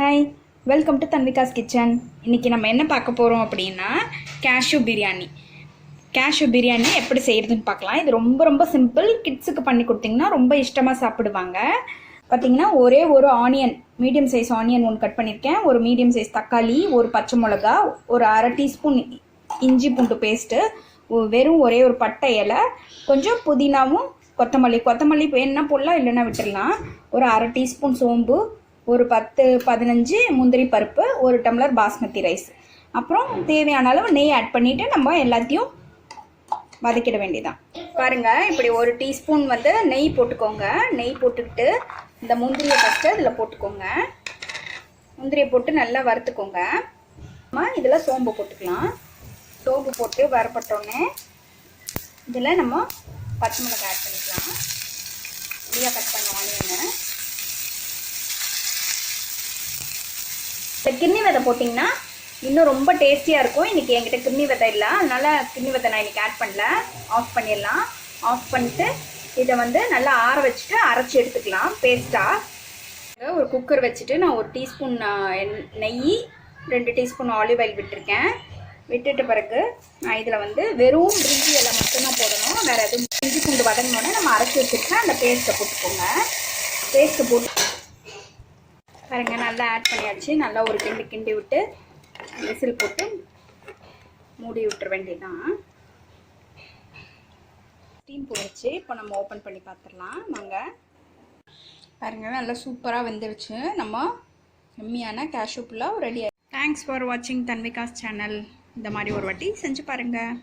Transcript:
Hi, welcome to Tanvikas kitchen. இன்றைக்கி நம்ம என்ன பார்க்க போகிறோம் அப்படின்னா cashew பிரியாணி. cashew பிரியாணி எப்படி செய்கிறதுன்னு பார்க்கலாம். இது ரொம்ப ரொம்ப சிம்பிள். கிட்ஸுக்கு பண்ணி கொடுத்திங்கன்னா ரொம்ப இஷ்டமாக சாப்பிடுவாங்க. பார்த்திங்கன்னா ஒரே ஒரு ஆனியன், மீடியம் சைஸ் ஆனியன் ஒன்று கட் பண்ணியிருக்கேன். ஒரு மீடியம் சைஸ் தக்காளி, ஒரு பச்சை மிளகா, ஒரு அரை டீஸ்பூன் இஞ்சி பூண்டு பேஸ்ட்டு, வெறும் ஒரே ஒரு பட்டை இலை, கொஞ்சம் புதினாவும் கொத்தமல்லி வேணுன்னா போடலாம், இல்லைன்னா விட்டுடலாம். ஒரு அரை டீஸ்பூன் சோம்பு, ஒரு 10-15 முந்திரி பருப்பு, ஒரு டம்ளர் பாஸ்மதி ரைஸ், அப்புறம் தேவையான அளவு நெய் ஆட் பண்ணிவிட்டு நம்ம எல்லாத்தையும் வதக்கிட வேண்டியதான். பாருங்கள், இப்படி ஒரு டீஸ்பூன் நெய் போட்டுக்கோங்க. நெய் போட்டுக்கிட்டு இந்த முந்திரியை ஃபஸ்ட்டு இதில் போட்டுக்கோங்க. முந்திரியை போட்டு நல்லா வறுத்துக்கோங்க. இதில் சோம்பு போட்டுக்கலாம். சோம்பு போட்டு வரப்பட்டோன்னே இதில் நம்ம பச்சை மிளகாய் ஆட் பண்ணிக்கலாம். இப்படியாக கட் பண்ண ஆனியனை கிண்ணி விதை போட்டிங்கன்னா இன்னும் ரொம்ப டேஸ்டியாக இருக்கும். இன்றைக்கி என்கிட்ட கிண்ணி விதை இல்லை, அதனால் கிண்ணி விதை நான் இன்றைக்கி ஆட் பண்ணல. ஆஃப் பண்ணிடலாம். ஆஃப் பண்ணிட்டு இதை நல்லா ஆற வச்சுட்டு அரைச்சி எடுத்துக்கலாம் பேஸ்ட்டாக. ஒரு குக்கர் வச்சுட்டு நான் ஒரு டீஸ்பூன் நெய், 2 டீஸ்பூன் ஆலிவ் ஆயில் விட்டுருக்கேன். விட்டுட்டு பிறகு நான் இதில் வெறும் பிரிஞ்சி இலை மட்டும்தான் போடணும். வேறு எதுவும் இஞ்சி பூண்டு வதங்கினோடனே நம்ம அரைச்சி வச்சுருக்கேன். அந்த பேஸ்ட்டை போட்டுக்கோங்க. பேஸ்ட்டை போட்டு பாருங்க, நல்லா ஆட் பண்ணியாச்சு. நல்லா ஒரு கிண்டி விட்டு விசில் போட்டு மூடி விட்டுற வேண்டியதான். ஸ்டீம் போயிடுச்சு. இப்போ நம்ம ஓப்பன் பண்ணி பார்த்துடலாம். நாங்கள் பாருங்கள், நல்லா சூப்பராக வெந்துருச்சு. நம்ம எம்மியான cashew புலாவ் ரெடி ஆகிடுச்சு. தேங்க்ஸ் ஃபார் வாட்சிங் தன்விகாஸ் சேனல். இந்த மாதிரி ஒரு வாட்டி செஞ்சு பாருங்கள்.